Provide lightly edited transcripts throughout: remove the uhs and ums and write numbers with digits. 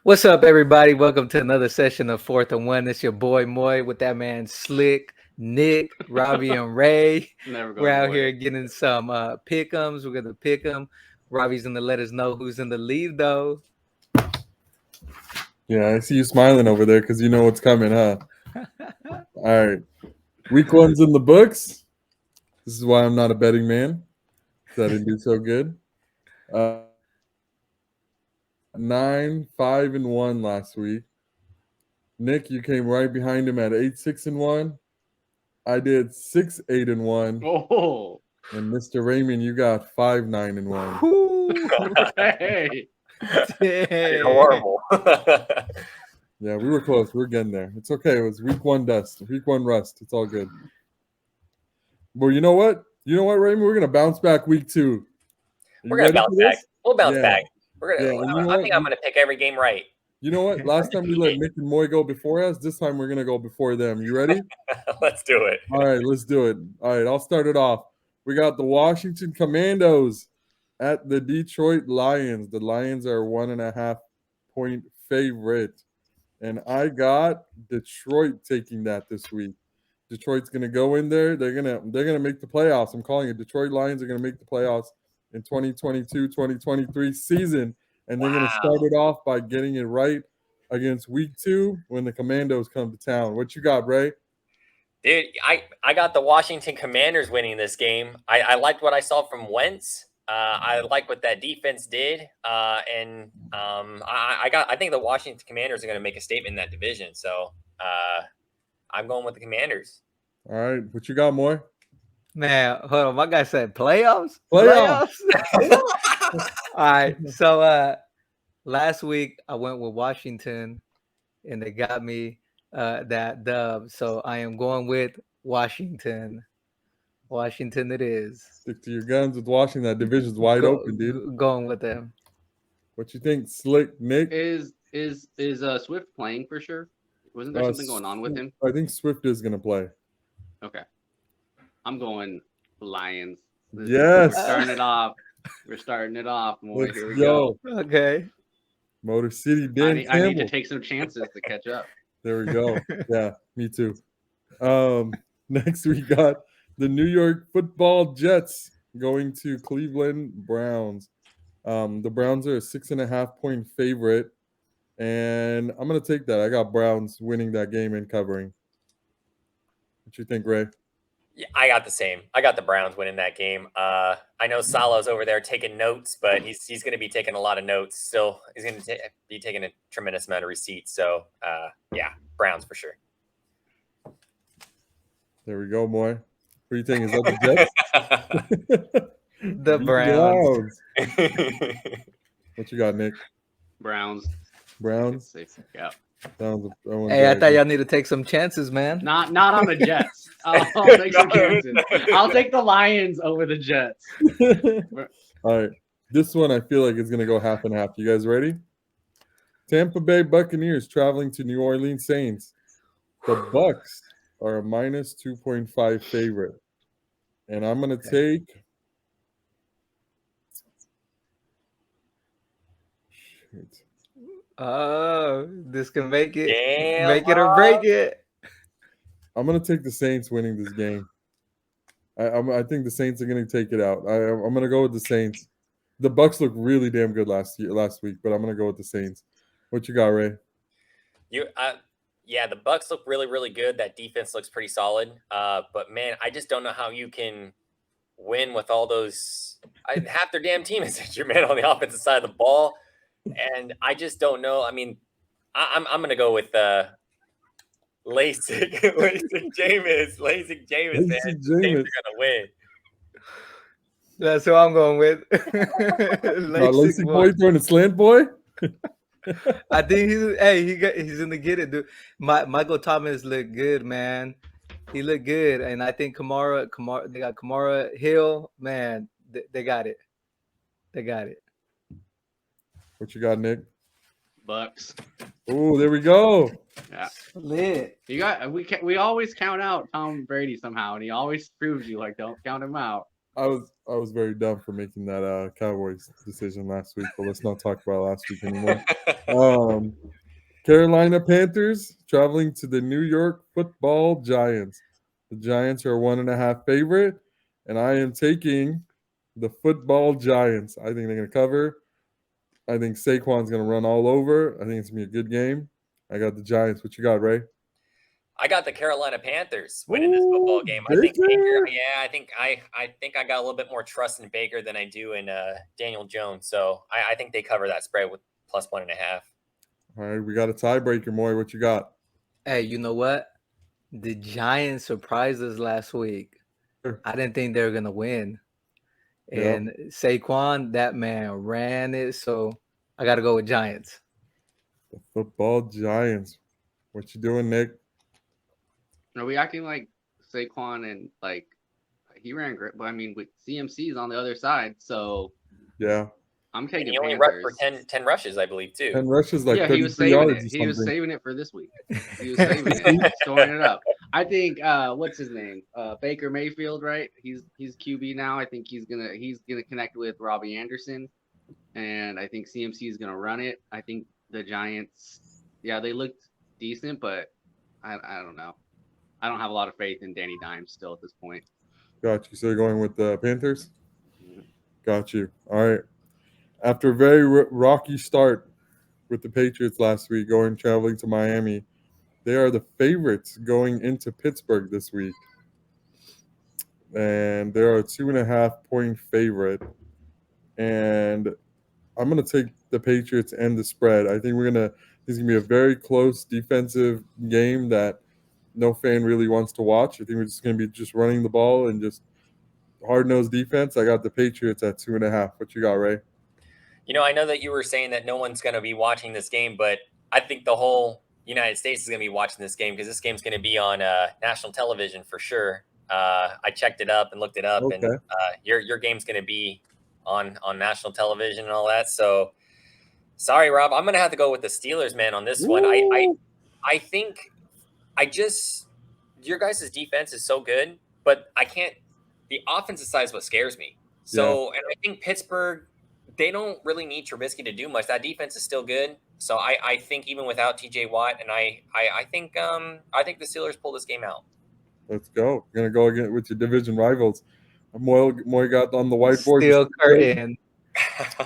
What's up, everybody? Welcome to another session of Fourth and One. It's your boy Moy with that man Slick, Nick, Robbie, and Ray. Never We're going out away. here getting some pick'ems. We're gonna pick them. Robbie's gonna let us know who's in the lead, though. Yeah, I see you smiling over there because you know what's coming, huh? All right. Week one's in the books. This is why I'm not a betting man. 'Cause I didn't do so good. 9, 5, and 1 last week. Nick, you came right behind him at 8, 6, and 1. I did 6, 8, and 1. Oh, And Mr. Raymond, you got 5, 9, and 1. hey. Dang. Horrible. Yeah, we were close. We're getting there. It's okay. It was week one dust, week one rust. It's all good. Well, you know what? Raymond? We're gonna bounce back week 2. We're gonna bounce back. We'll bounce Yeah. back. We're gonna. Yeah, and you know I what? think I'm gonna pick every game right. You know what? Last time we let Nick and Moy go before us. This time we're gonna go before them. You ready? Let's do it. All right, let's do it. All right, I'll start it off. We got the Washington Commandos at the Detroit Lions. The Lions are 1.5 point favorite, and I got Detroit taking that this week. Detroit's gonna go in there. They're gonna make the playoffs. I'm calling it. Detroit Lions are gonna make the playoffs in 2022-2023 season, and they're gonna start it off by getting it right against week 2 when the Commandos come to town. What you got, Ray? Dude, I got the Washington Commanders winning this game. I liked what I saw from Wentz. I like what that defense did, and I think the Washington Commanders are going to make a statement in that division. So I'm going with the Commanders. All right, what you got, Moy? Man, hold on. My guy said playoffs. Playoffs. All right. So last week I went with Washington, and they got me that dub. So I am going with Washington. Washington, it is. Stick to your guns with Washington. That division's wide open, dude. Going with them. What you think, Slick Nick? Is Swift playing for sure? Wasn't there something going on with him? I think Swift is gonna play. Okay. I'm going Lions. Yes. We're starting it off. We're starting it off. More. Let's Here we go. Okay. Motor City, I Dan need to Campbell. take some chances to catch up. There we go. Yeah, me too. Next we got the New York Football Jets going to Cleveland Browns. The Browns are a 6.5 point favorite, and I'm gonna take that. I got Browns winning that game and covering. What you think, Ray? Yeah, I got the same. I got the Browns winning that game. I know Salah's over there taking notes, but he's going to be taking a lot of notes. Still, he's going to be taking a tremendous amount of receipts. So, yeah, Browns for sure. There we go, boy. What do you think? Is that the Jets? The Browns. What you got, Nick? Browns. Browns? Yeah. Hey, I thought y'all need to take some chances, man. Not on the Jets. I'll take some chances. I'll take the Lions over the Jets. All right. This one I feel like is going to go half and half. You guys ready? Tampa Bay Buccaneers traveling to New Orleans Saints. The Bucks are a minus 2.5 favorite. And I'm going to take... Shoot. Oh, this can make it. Damn, make it or break it. I'm going to take the Saints winning this game. I think the Saints are going to take it out. I'm going to go with the Saints. The Bucks look really damn good last week, but I'm going to go with the Saints. What you got, Ray? Yeah, the Bucks look really, really good. That defense looks pretty solid. But man, I just don't know how you can win with all those. Half their damn team is injured, man, on the offensive side of the ball, and I just don't know. I mean, I'm going to go with LASIK Jameis. LASIK Jameis, man. Saints are going to win. That's who I'm going with. LASIK boy throwing a slant boy. I think he's gonna get it, dude. Michael Thomas looked good, man. He looked good, and I think Kamara. They got Kamara Hill, man. They got it. They got it. What you got, Nick? Bucks. Oh, there we go. Yeah. Lit. You got we always count out Tom Brady somehow, and he always proves you like don't count him out. I was I was very dumb for making that Cowboys decision last week, but let's not talk about last week anymore. Carolina Panthers traveling to the New York Football Giants. The Giants are 1.5 favorite, and I am taking the Football Giants. I think they're going to cover. I think Saquon's going to run all over. I think it's going to be a good game. I got the Giants. What you got, Ray? I got the Carolina Panthers winning this football game. I think Baker. Yeah, I think I got a little bit more trust in Baker than I do in Daniel Jones. So I think they cover that spread with plus 1.5. All right, we got a tiebreaker, Moy. What you got? Hey, you know what? The Giants surprised us last week. Sure. I didn't think they were gonna win. Yeah. And Saquon, that man ran it. So I gotta go with Giants. The Football Giants. What you doing, Nick? Are we acting like Saquon and like he ran great? But I mean, with CMC's on the other side, so Yeah. I'm And taking he only rushed Panthers. for 10 rushes, I believe, too. And rushes like Yeah, he was 33 saving yards it. or He was something. saving it for this week. He was saving it, storing it up. I think what's his name? Baker Mayfield, right? He's QB now. I think he's gonna connect with Robbie Anderson, and I think CMC is gonna run it. I think the Giants, yeah, they looked decent, but I don't know. I don't have a lot of faith in Danny Dimes still at this point. Got you. So you're going with the Panthers? Mhm. Got you. All right. After a very rocky start with the Patriots last week, traveling to Miami, they are the favorites going into Pittsburgh this week. And they're a 2.5 point favorite. And I'm going to take the Patriots and the spread. I think this is going to be a very close defensive game that no fan really wants to watch. I think we're just going to be just running the ball and just hard-nosed defense. I got the Patriots at 2.5. What you got, Ray? You know, I know that you were saying that no one's going to be watching this game, but I think the whole United States is going to be watching this game because this game's going to be on national television for sure. I checked it up and looked it up, and your game's going to be on national television and all that. So, sorry, Rob, I'm going to have to go with the Steelers, man, on this one. I think your guys' defense is so good, but I can't. The offensive side is what scares me. So, and I think Pittsburgh, they don't really need Trubisky to do much. That defense is still good. So I think even without TJ Watt, and I think the Steelers pull this game out. Let's go. You're gonna go again with your division rivals. Moy got on the whiteboard. Steel curtain.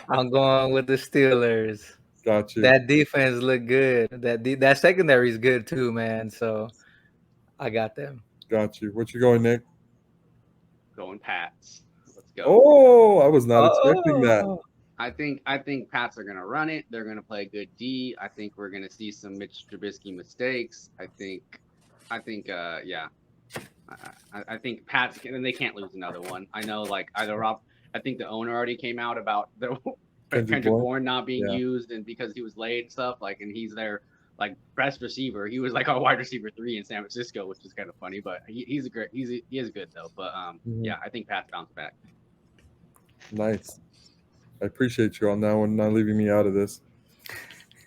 I'm going with the Steelers. Got you. That defense looked good. That secondary is good too, man. So I got them. Got you. What you going, Nick? Going Pats. Let's go. Oh, I was not expecting that. I think Pats are gonna run it. They're gonna play good D. I think we're gonna see some Mitch Trubisky mistakes. I think I think Pats and they can't lose another one. I know, like either Rob. I think the owner already came out about the Kendrick Bourne not being used and because he was late and stuff. Like, and he's their like best receiver. He was like our wide receiver 3 in San Francisco, which is kind of funny. But he is good though. But yeah, I think Pats bounce back. Nice. I appreciate you on that one, not leaving me out of this.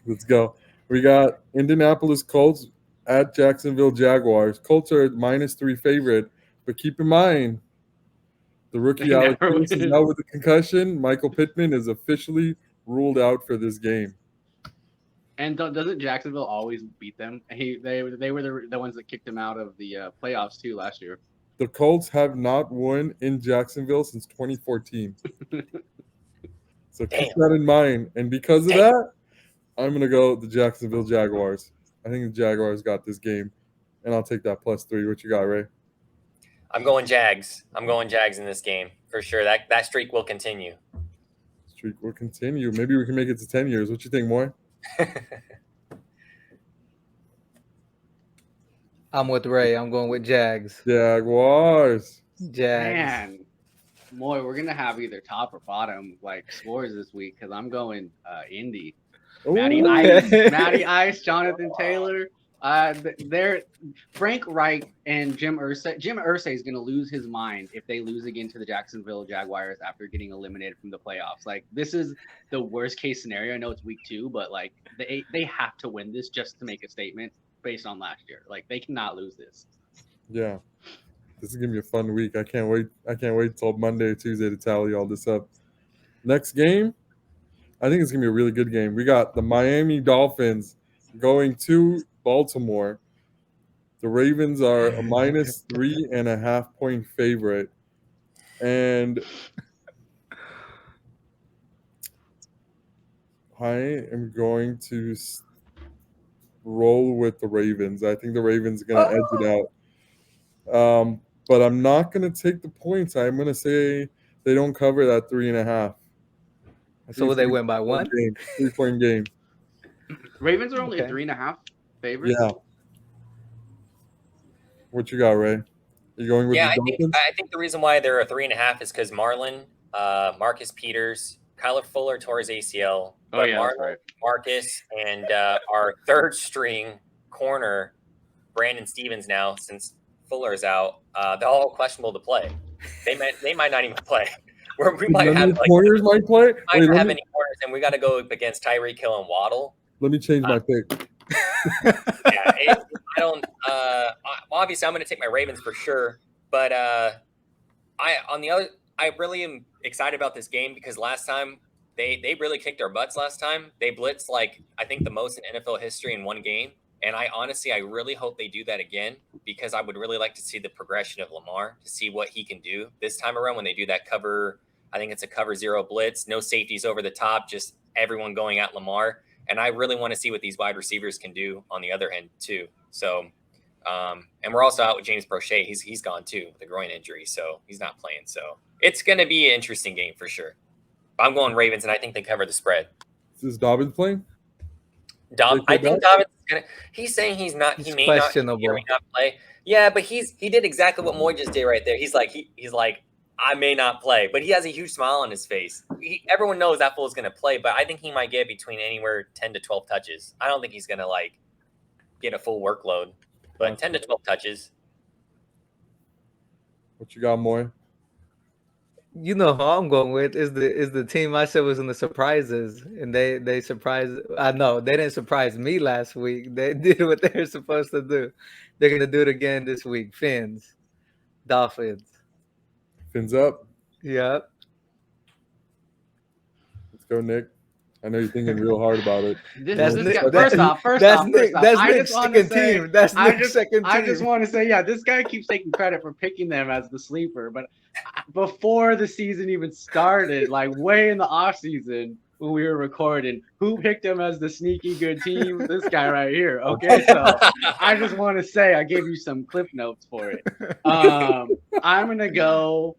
Let's go. We got Indianapolis Colts at Jacksonville Jaguars. Colts are -3 favorite, but keep in mind, the rookie Alex Smith is now with a concussion. Michael Pittman is officially ruled out for this game. And doesn't Jacksonville always beat them? They were the ones that kicked him out of the playoffs too last year. The Colts have not won in Jacksonville since 2014. So keep that in mind. And because of that, I'm going to go the Jacksonville Jaguars. I think the Jaguars got this game, and I'll take that +3. What you got, Ray? I'm going Jags. I'm going Jags in this game for sure. That streak will continue. Streak will continue. Maybe we can make it to 10 years. What you think, Moy? I'm with Ray. I'm going with Jags. Jaguars. Jags. Man, Moy, we're gonna have either top or bottom like scores this week because I'm going Indy. Matty Ice, Jonathan Taylor. They're Frank Reich and Jim Irsay. Jim Irsay is going to lose his mind if they lose again to the Jacksonville Jaguars after getting eliminated from the playoffs. Like, this is the worst case scenario. I know it's week 2, but like they have to win this just to make a statement based on last year. Like, they cannot lose this. Yeah. This is gonna be a fun week. I can't wait. I can't wait till Monday or Tuesday to tally all this up. Next game, I think it's gonna be a really good game. We got the Miami Dolphins going to Baltimore. The Ravens are a minus 3.5 point favorite. And I am going to roll with the Ravens. I think the Ravens are going to edge it out. But I'm not going to take the points. I'm going to say they don't cover that 3.5. So they win by 1? 3-point game. Ravens are only Okay. 3.5 favorites. Yeah. What you got, Ray? You going with Yeah, the Dolphins? I think the reason why they're a 3.5 is because Marlon, Marcus Peters, Kyler Fuller tore his ACL. Oh, yeah, Marlon, that's right. Marcus, and our third string corner, Brandon Stevens, now since Fuller's out, they're all questionable to play. They might not even play. We might None have of the corners might play. might not have any corners, and we got to go against Tyreek Hill and Waddle. Let me change my pick. Yeah, I don't. Obviously, I'm going to take my Ravens for sure, but I really am excited about this game because last time they really kicked our butts. Last time they blitzed like I think the most in NFL history in one game, and I really hope they do that again because I would really like to see the progression of Lamar to see what he can do this time around when they do that cover. I think it's a cover 0 blitz, no safeties over the top, just everyone going at Lamar. And I really want to see what these wide receivers can do on the other end too. So, and we're also out with James Prochet. He's gone too with a groin injury, so he's not playing. So it's going to be an interesting game for sure. I'm going Ravens, and I think they cover the spread. Is this Dobbins playing? I think Dobbins is gonna. He's saying he's not. He's He may questionable. not play. Yeah, but he did exactly what Moy just did right there. He's like I may not play, but he has a huge smile on his face. Everyone knows that fool is going to play, but I think he might get between anywhere 10 to 12 touches. I don't think he's going to get a full workload, but 10 to 12 touches. What you got, Moy? You know who I'm going with is the team I said was in the surprises, and they surprised. I know they didn't surprise me last week. They did what they were supposed to do. They're gonna do it again this week. Fins, Dolphins. Fins up. Yep. Let's go, Nick. I know you're thinking real hard about it. That's This Nick. guy, first off, That's Nick's I just want to second say, team. That's Nick's second team. I just want to say, yeah, this guy keeps taking credit for picking them as the sleeper, but before the season even started, like way in the off season when we were recording, who picked him as the sneaky good team? This guy right here. Okay, so I just want to say I gave you some clip notes for it. I'm gonna go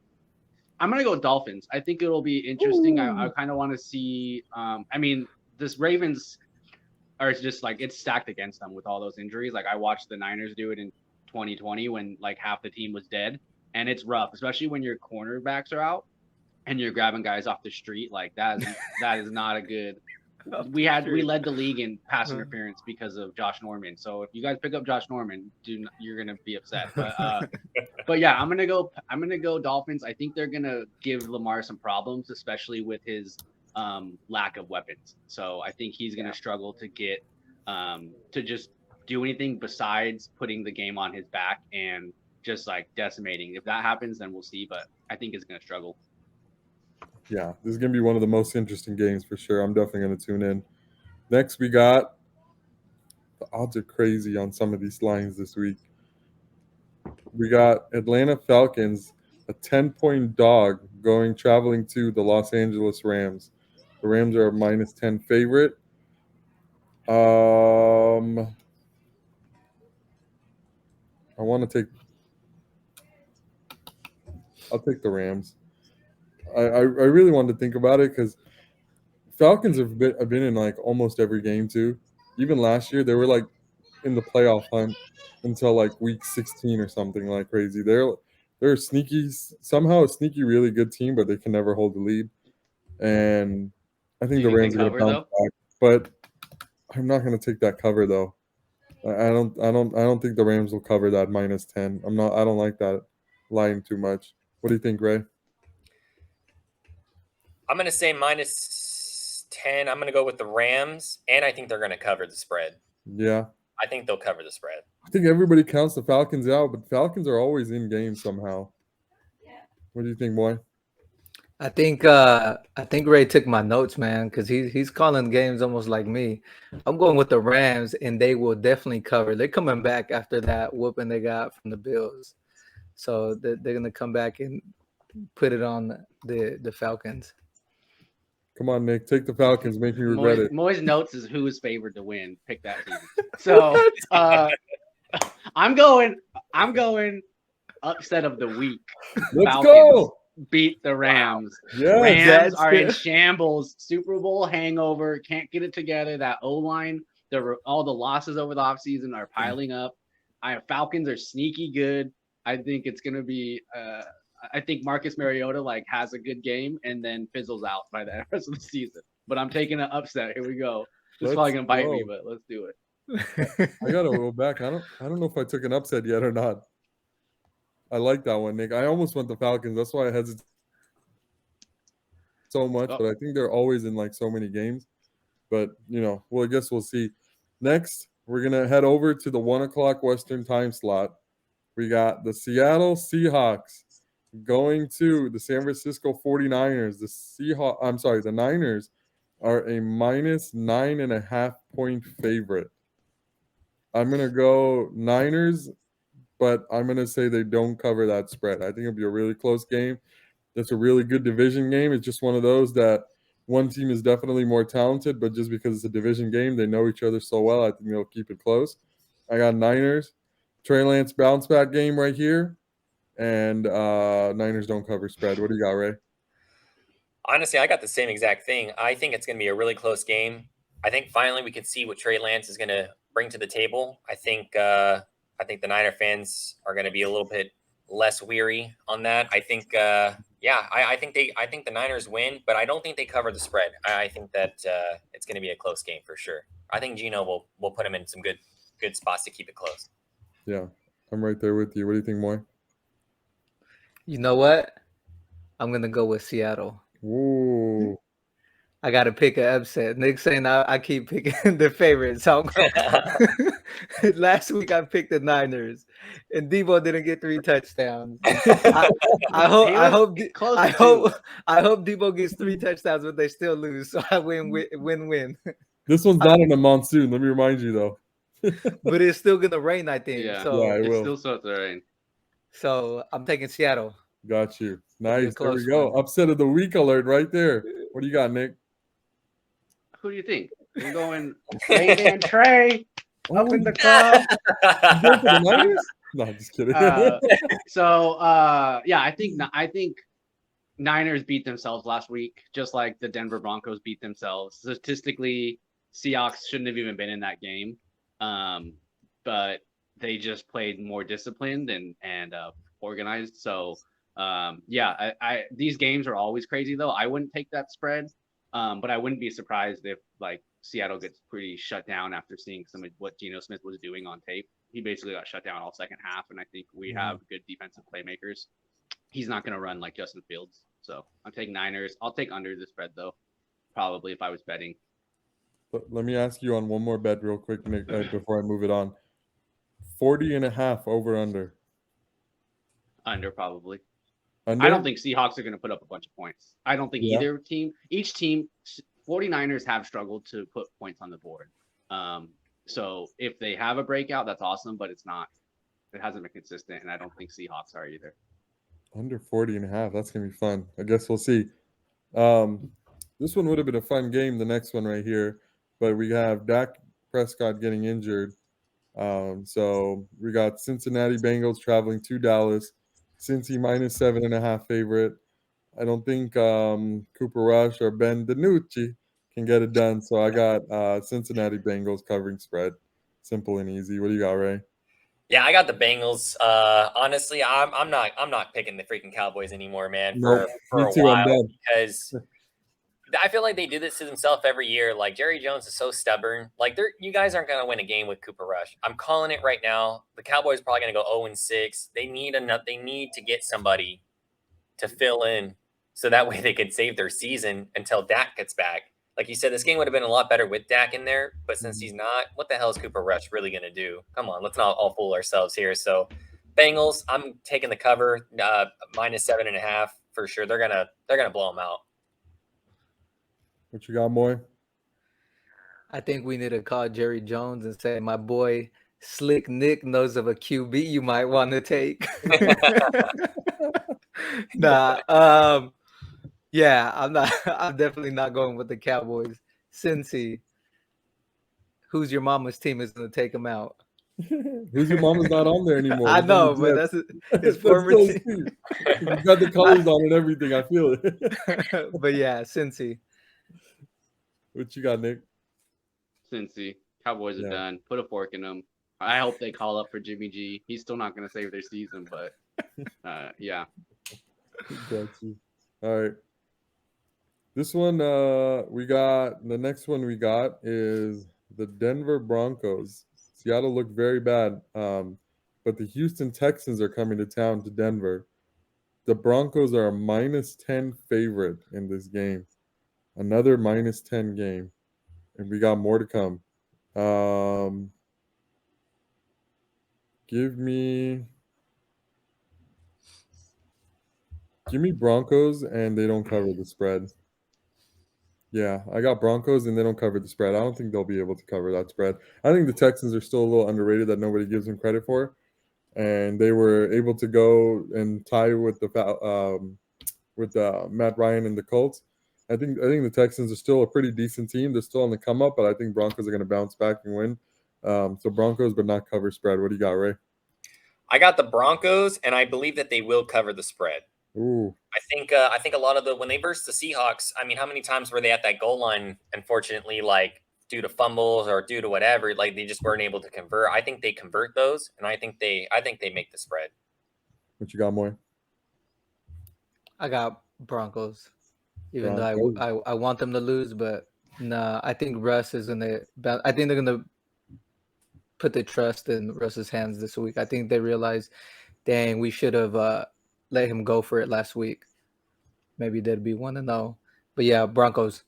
Dolphins. I think it'll be interesting. I kind of want to see. I mean, this Ravens are just like it's stacked against them with all those injuries. Like I watched the Niners do it in 2020 when like half the team was dead, and it's rough, especially when your cornerbacks are out and you're grabbing guys off the street. Like that is not a good. We led the league in pass interference because of Josh Norman. So if you guys pick up Josh Norman, you're gonna be upset. But yeah, I'm gonna go Dolphins. I think they're gonna give Lamar some problems, especially with his lack of weapons. So I think he's gonna struggle to get to just do anything besides putting the game on his back and just like decimating. If that happens, then we'll see. But I think it's gonna struggle. Yeah, this is going to be one of the most interesting games for sure. I'm definitely going to tune in. Next, we got the odds are crazy on some of these lines this week. We got Atlanta Falcons, a 10-point dog traveling to the Los Angeles Rams. The Rams are a minus 10 favorite. I'll take the Rams. I really wanted to think about it because Falcons have been in like almost every game too. Even last year, they were like in the playoff hunt until like week 16 or something like crazy. They're sneaky, somehow a sneaky, really good team, but they can never hold the lead. And I think the Rams are going to bounce back, but I'm not going to take that cover though. I don't think the Rams will cover that minus 10. I don't like that line too much. What do you think, Ray? I'm going to say minus 10. I'm going to go with the Rams, and I think they're going to cover the spread. Yeah. I think they'll cover the spread. I think everybody counts the Falcons out, but Falcons are always in games somehow. What do you think, boy? I think Ray took my notes, man, because he's calling games almost like me. I'm going with the Rams, and they will definitely cover. They're coming back after that whooping they got from the Bills, so they're gonna come back and put it on the Falcons. Come on, Nick. Take the Falcons. Make me regret it. Moy's notes is who is favored to win. Pick that team. So I'm going upset of the week. Let's Falcons go. beat the Rams. Yeah, Rams that's are in good. shambles. Super Bowl hangover. Can't get it together. That O-line, all the losses over the offseason are piling up. Falcons are sneaky good. I think it's going to be I think Marcus Mariota has a good game and then fizzles out by the rest of the season. But I'm taking an upset. Here we go. It's probably going to bite me, but let's do it. I gotta go back. I don't know if I took an upset yet or not. I like that one, Nick. I almost went the Falcons. That's why I hesitate so much, but I think they're always in so many games. But I guess we'll see. Next, we're gonna head over to the 1 o'clock Western time slot. We got the Seattle Seahawks going to the San Francisco 49ers. The Niners are a minus 9.5 point favorite. I'm going to go Niners, but I'm going to say they don't cover that spread. I think it'll be a really close game. It's a really good division game. It's just one of those that one team is definitely more talented, but just because it's a division game, they know each other so well, I think they'll keep it close. I got Niners. Trey Lance bounce back game right here. And Niners don't cover spread. What do you got, Ray? Honestly, I got the same exact thing. I think it's going to be a really close game. I think finally we can see what Trey Lance is going to bring to the table. I think the Niner fans are going to be a little bit less weary on that. I think I think the Niners win, but I don't think they cover the spread. I think that it's going to be a close game for sure. I think Gino will put him in some good spots to keep it close. Yeah, I'm right there with you. What do you think, Moy? You know what? I'm gonna go with Seattle. Ooh. I got to pick an upset. Nick's saying I keep picking the favorites. So last week I picked the Niners, and Debo didn't get 3 touchdowns. I hope Debo gets 3 touchdowns, but they still lose. So I win. This one's not in a monsoon. Let me remind you, though. But it's still gonna rain, I think. Yeah, so it will. Still starts to rain. So I'm taking Seattle. Got you. Nice. There we close go. one. Upset of the week alert right there. What do you got, Nick? Who do you think? We're going Ray-Ban Trey up in the club. You go for the Niners? No, just kidding. I think Niners beat themselves last week, just like the Denver Broncos beat themselves. Statistically, Seahawks shouldn't have even been in that game, but they just played more disciplined and organized. So, these games are always crazy, though. I wouldn't take that spread. But I wouldn't be surprised if Seattle gets pretty shut down after seeing some of what Geno Smith was doing on tape. He basically got shut down all second half, and I think we have good defensive playmakers. He's not going to run like Justin Fields. So I'm taking Niners. I'll take under the spread, though, probably if I was betting. But let me ask you on one more bet real quick, Nick, before I move it on. 40.5 over under. Under, probably. Under? I don't think Seahawks are going to put up a bunch of points. I don't think either team. Each team, 49ers have struggled to put points on the board. So if they have a breakout, that's awesome, but it's not. It hasn't been consistent, and I don't think Seahawks are either. Under 40.5. That's going to be fun. I guess we'll see. This one would have been a fun game, the next one right here. But we have Dak Prescott getting injured. So we got Cincinnati Bengals traveling to Dallas. Cincy minus 7.5 favorite. I don't think Cooper Rush or Ben DiNucci can get it done. So I got Cincinnati Bengals covering spread. Simple and easy. What do you got, Ray? Yeah, I got the Bengals. Honestly, I'm not picking the freaking Cowboys anymore, man. For me a too, I'm while, done. because I feel like they do this to themselves every year. Like Jerry Jones is so stubborn. Like you guys aren't gonna win a game with Cooper Rush. I'm calling it right now. The Cowboys are probably gonna go 0-6. They need to get somebody to fill in so that way they can save their season until Dak gets back. like you said, this game would have been a lot better with Dak in there. But since he's not, what the hell is Cooper Rush really going to do? Come on, let's not all fool ourselves here. So, Bengals, I'm taking the cover, -7.5 for sure. They're gonna blow them out. What you got, Moy? I think we need to call Jerry Jones and say, my boy Slick Nick knows of a QB you might want to take. Yeah, I'm definitely not going with the Cowboys. Cincy, who's your mama's team is going to take them out. Who's your mama's not on there anymore? I It's know, on the but Jets. that's his That's former still team. Steve. You got the colors on and everything. I feel it. But yeah, Cincy. What you got, Nick? Cincy. Cowboys are Yeah. done. Put a fork in them. I hope they call up for Jimmy G. He's still not going to save their season, but yeah. Got you. All right. This one, we got the next one we got is the Denver Broncos. Seattle looked very bad, but the Houston Texans are coming to town to Denver. The Broncos are a -10 favorite in this game. Another -10 game, and we got more to come. Give me Broncos, and they don't cover the spread. Yeah, I got Broncos, and they don't cover the spread. I don't think they'll be able to cover that spread. I think the Texans are still a little underrated that nobody gives them credit for, and they were able to go and tie with Matt Ryan and the Colts. I think the Texans are still a pretty decent team. They're still on the come up, but I think Broncos are going to bounce back and win. So Broncos, but not cover spread. What do you got, Ray? I got the Broncos, and I believe that they will cover the spread. Ooh. I think a lot of when they versed the Seahawks, I mean, how many times were they at that goal line? Unfortunately, like due to fumbles or due to whatever, like they just weren't able to convert. I think they convert those, and I think they make the spread. What you got, Moy? I got Broncos, even Broncos. though I want them to lose, but nah, I think Russ is gonna. I think they're gonna put the trust in Russ's hands this week. I think they realize, dang, we should have let him go for it last week. Maybe they'd be 1-0. But yeah, Broncos,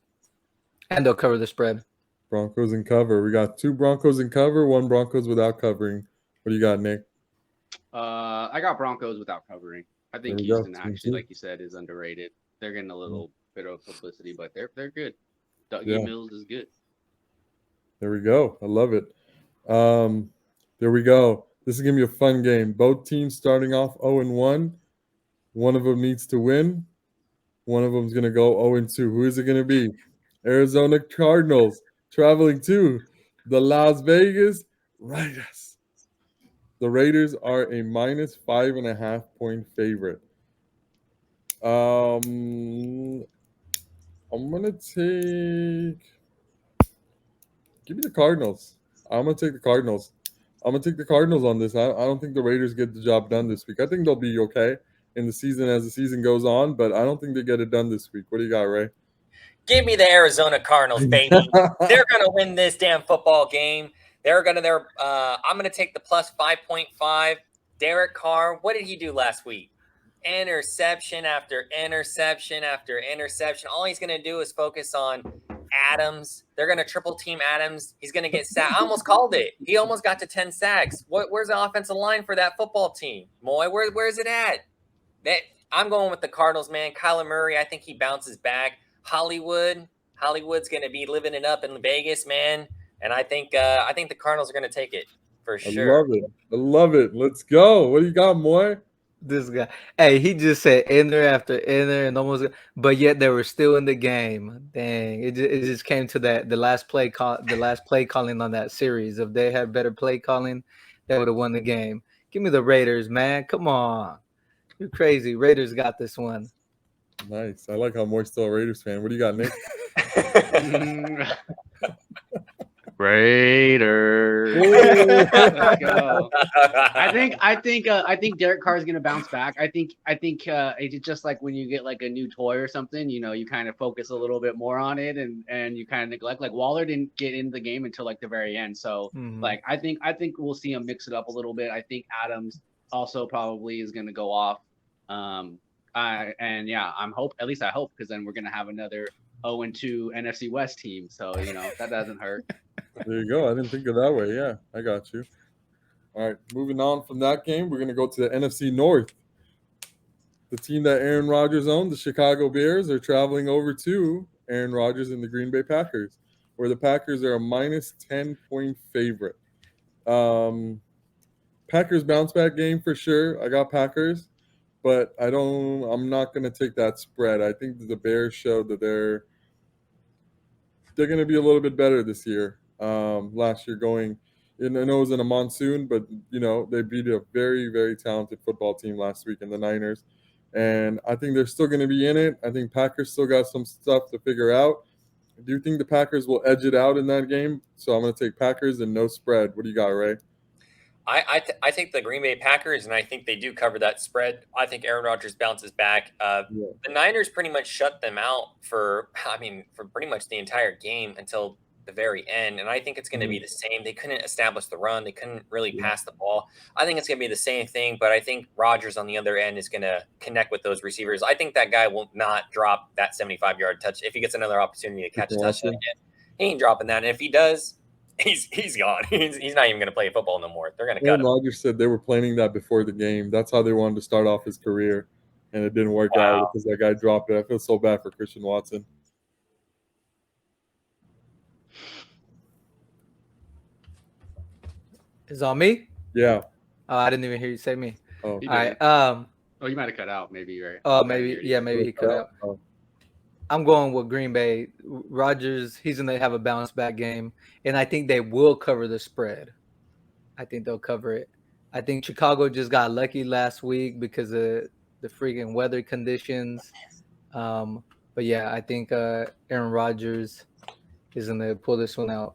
and they'll cover the spread. Broncos in cover. We got 2 Broncos in cover, 1 Broncos without covering. What do you got, Nick? I got Broncos without covering. I think There we go. Houston actually, 2-2. like you said, is underrated. They're getting a little bit of publicity, but they're good. Dougie Yeah. Mills is good. There we go. I love it. There we go. This is going to be a fun game. Both teams starting off 0-1. One of them needs to win. One of them is going to go 0-2. Who is it going to be? Arizona Cardinals traveling to the Las Vegas Raiders. The Raiders are a -5.5 point favorite. I'm going to take... Give me the Cardinals. I'm going to take the Cardinals. I'm going to take the Cardinals on this. I don't think the Raiders get the job done this week. I think they'll be okay in the season as the season goes on, but I don't think they get it done this week. What do you got, Ray? Give me the Arizona Cardinals, baby. They're gonna win this damn football game. I'm gonna take the +5.5. Derek Carr, what did he do last week? Interception after interception after interception. All he's gonna do is focus on Adams. They're gonna triple team Adams. He's gonna get sacked. I almost called it. He almost got to 10 sacks. Where's the offensive line for that football team? Moy, where's it at? I'm going with the Cardinals, man. Kyler Murray, I think he bounces back. Hollywood's going to be living it up in Vegas, man. And I think the Cardinals are going to take it for sure. I love it. Let's go. What do you got, Moy? This guy, hey, he just said enter after enter and almost, but yet they were still in the game. Dang, it just came to that the last play calling on that series. If they had better play calling, they would have won the game. Give me the Raiders, man. Come on, you're crazy. Raiders got this one. Nice. I like how Moy's still a Raiders fan. What do you got, Nick? Raiders. Let's go. I think Derek Carr is gonna bounce back. I think it's just like when you get like a new toy or something, you kind of focus a little bit more on it and you kind of neglect. Like Waller didn't get into the game until like the very end. So like I think we'll see him mix it up a little bit. I think Adams also probably is gonna go off. And yeah, I hope because then we're gonna have another 0-2 NFC West team. So, that doesn't hurt. There you go. I didn't think of that way. Yeah, I got you. All right, moving on from that game, we're going to go to the NFC North. The team that Aaron Rodgers owned, the Chicago Bears, are traveling over to Aaron Rodgers and the Green Bay Packers, where the Packers are a minus 10-point favorite. Packers bounce back game for sure. I got Packers, but I'm not going to take that spread. I think that the Bears showed that they're going to be a little bit better this year. Last year going, I know it was in a monsoon, but they beat a very, very talented football team last week in the Niners. And I think they're still going to be in it. I think Packers still got some stuff to figure out. I do think the Packers will edge it out in that game. So I'm going to take Packers and no spread. What do you got, Ray? I think the Green Bay Packers, and I think they do cover that spread. I think Aaron Rodgers bounces back. The Niners pretty much shut them out for pretty much the entire game until the very end. And I think it's going to be the same. They couldn't establish the run. They couldn't really pass the ball. I think it's going to be the same thing, but I think Rodgers on the other end is going to connect with those receivers. I think that guy will not drop that 75-yard touch. If he gets another opportunity to catch a touchdown again, he ain't dropping that. And if he does, he's gone. He's not even going to play football no more. They're going to cut him. Rodgers said they were planning that before the game. That's how they wanted to start off his career, and it didn't work out because that guy dropped it. I feel so bad for Christian Watson. It's on me? Yeah. Oh, I didn't even hear you say me. Oh. All right. You might have cut out, maybe, right? Oh, maybe. Yeah, maybe he cut out. Oh. I'm going with Green Bay. Rodgers, he's going to have a bounce back game, and I think they will cover the spread. I think they'll cover it. I think Chicago just got lucky last week because of the freaking weather conditions. But yeah, I think Aaron Rodgers is going to pull this one out.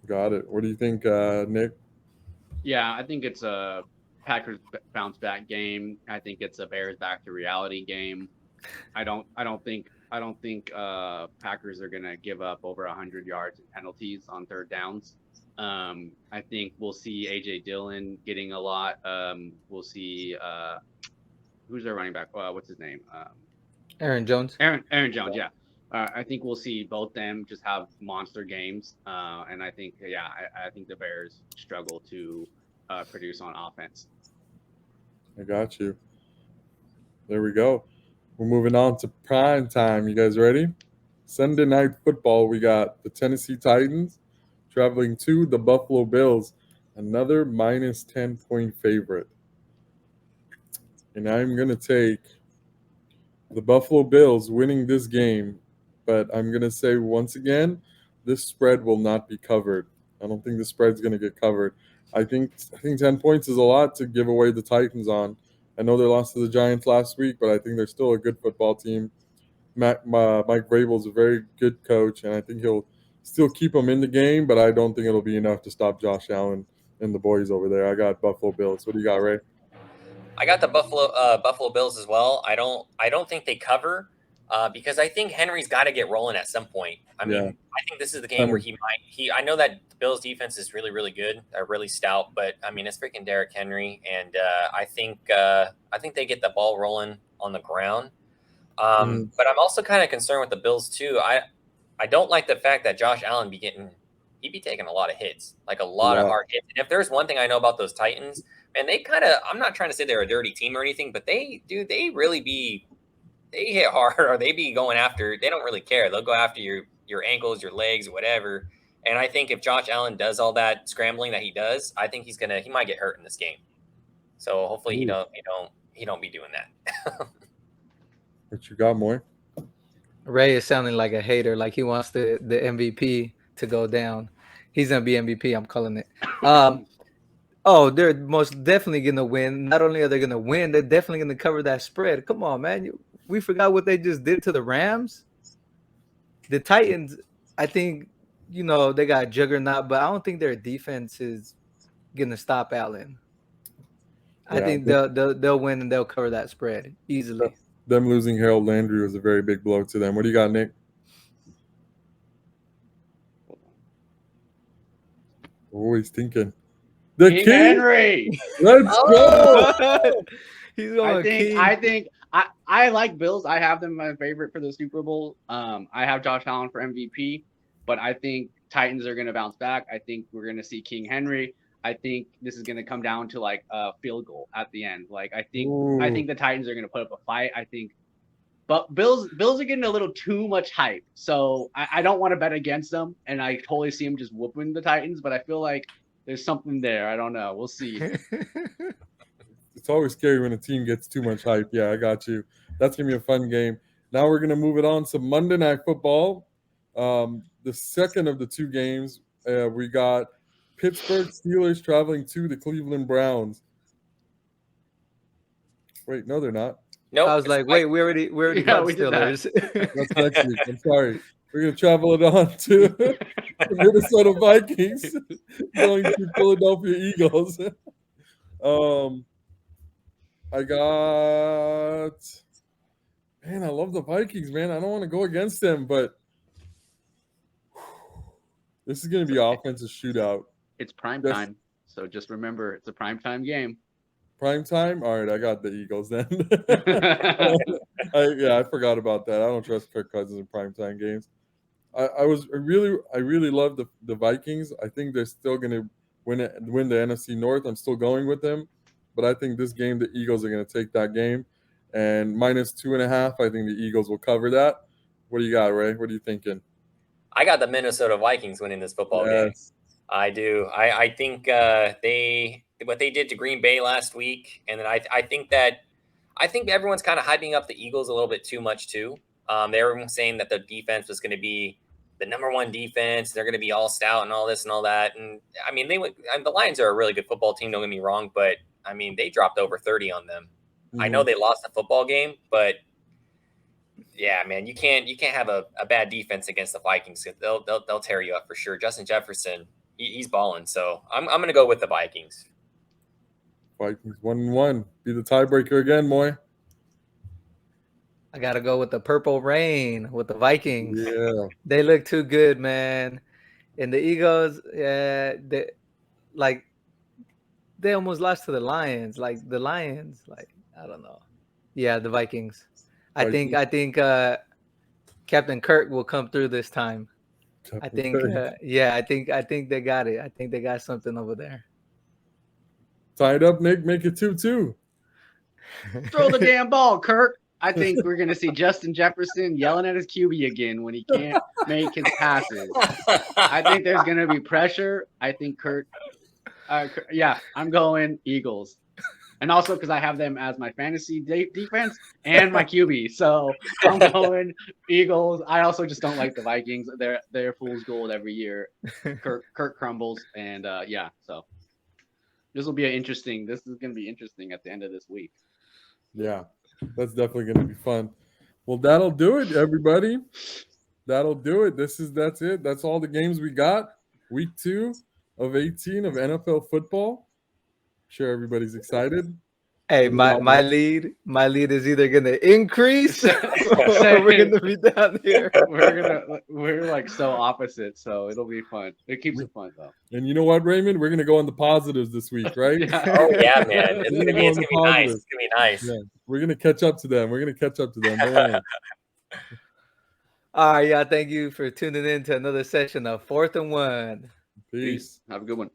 Got it. What do you think, Nick? Yeah, I think it's a Packers bounce back game. I think it's a Bears back to reality game. I don't think Packers are gonna give up over 100 yards and penalties on third downs. I think we'll see AJ Dillon getting a lot. We'll see who's their running back? What's his name? Aaron Jones. Aaron Jones. Yeah. I think we'll see both them just have monster games, and I think I think the Bears struggle to produce on offense. I got you. There we go. We're moving on to prime time. You guys ready? Sunday night football. We got the Tennessee Titans traveling to the Buffalo Bills, another minus 10-point favorite. And I'm going to take the Buffalo Bills winning this game. But I'm going to say once again, this spread will not be covered. I don't think the spread's going to get covered. I think 10 points is a lot to give away the Titans on. I know they lost to the Giants last week, but I think they're still a good football team. Mike Vrabel's a very good coach, and I think he'll still keep them in the game, but I don't think it'll be enough to stop Josh Allen and the boys over there. I got Buffalo Bills. What do you got, Ray? I got the Buffalo Bills as well. I don't think they cover. Because I think Henry's got to get rolling at some point. I think this is the game where I know that the Bills defense is really, really good. They're really stout, but I mean, it's freaking Derrick Henry. And I think they get the ball rolling on the ground. But I'm also kind of concerned with the Bills too. I don't like the fact that Josh Allen he'd be taking a lot of hits, like a lot of hard hits. And if there's one thing I know about those Titans, man, I'm not trying to say they're a dirty team or anything, but they hit hard, or they be going after. They don't really care. They'll go after your ankles, your legs, whatever. And I think if Josh Allen does all that scrambling that he does, I think he might get hurt in this game. So hopefully he don't be doing that. What you got, Moy? Ray is sounding like a hater, like he wants the MVP to go down. He's gonna be MVP. I'm calling it. They're most definitely gonna win. Not only are they gonna win, they're definitely gonna cover that spread. Come on, man. We forgot what they just did to the Rams. The Titans, I think, they got juggernaut, but I don't think their defense is going to stop Allen. I think they'll win and they'll cover that spread easily. Them losing Harold Landry was a very big blow to them. What do you got, Nick? Always thinking. The King Henry. Let's go. He's going I I like Bills. I have them my favorite for the Super Bowl. I have Josh Allen for MVP, but I think Titans are going to bounce back. I think we're going to see King Henry. I think this is going to come down to like a field goal at the end. Like I think the Titans are going to put up a fight. But Bills are getting a little too much hype. So I don't want to bet against them, and I totally see them just whooping the Titans. But I feel like there's something there. I don't know. We'll see. It's always scary when a team gets too much hype. Yeah, I got you. That's going to be a fun game. Now we're going to move it on to Monday Night Football. The second of the two games, we got Pittsburgh Steelers traveling to the Cleveland Browns. Wait, no, they're not. Nope. I was like, wait, we already got Steelers. That's next week. I'm sorry. We're going to travel it on to the Minnesota Vikings going to Philadelphia Eagles. I love the Vikings, man. I don't want to go against them, but this is going to be an offensive shootout. It's prime time, so just remember it's a prime time game. Prime time? All right, I got the Eagles then. I forgot about that. I don't trust Kirk Cousins in prime time games. I really love the Vikings. I think they're still going to win the NFC North. I'm still going with them, but I think this game the Eagles are going to take that game, and -2.5. I think the Eagles will cover that. What do you got, Ray? What are you thinking? I got the Minnesota Vikings winning this football game. I do. I think what they did to Green Bay last week, and then I think everyone's kind of hyping up the Eagles a little bit too much too. They were saying that the defense was going to be the number one defense. They're going to be all stout and all this and all that. And I mean, the Lions are a really good football team. Don't get me wrong, but I mean, they dropped over 30 on them. Mm-hmm. I know they lost the football game, but yeah, man, you can't have a bad defense against the Vikings. They'll tear you up for sure. Justin Jefferson, he's balling. So I'm going to go with the Vikings. Vikings 1-1. Be the tiebreaker again, Moy. I gotta go with the Purple Rain with the Vikings. Yeah, they look too good, man. And the Eagles, they almost lost to the Lions. Like the Lions, I don't know. Yeah, the Vikings. I think Captain Kirk will come through this time. I think they got it. I think they got something over there. Tie it up, Nick. Make it 2-2. Throw the damn ball, Kirk. I think we're going to see Justin Jefferson yelling at his QB again when he can't make his passes. I think there's going to be pressure. I think Kirk. I'm going Eagles. And also because I have them as my fantasy defense and my QB. So I'm going Eagles. I also just don't like the Vikings. They're fool's gold every year. Kirk crumbles. And so this is going to be interesting at the end of this week. Yeah. That's definitely going to be fun. Well, that'll do it, everybody. That'll do it. That's it. That's all the games we got. Week 2 of 18 of NFL football. I'm sure everybody's excited. Hey, my lead is either going to increase or we're going to be down here. We're like so opposite, so it'll be fun. It keeps it fun though. And you know what, Raymond? We're going to go on the positives this week, right? Yeah. Oh yeah, man. It's going to be nice. It's going to be nice. Yeah. We're going to catch up to them. Don't worry. All right, y'all. Thank you for tuning in to another session of 4th and 1. Peace. Have a good one.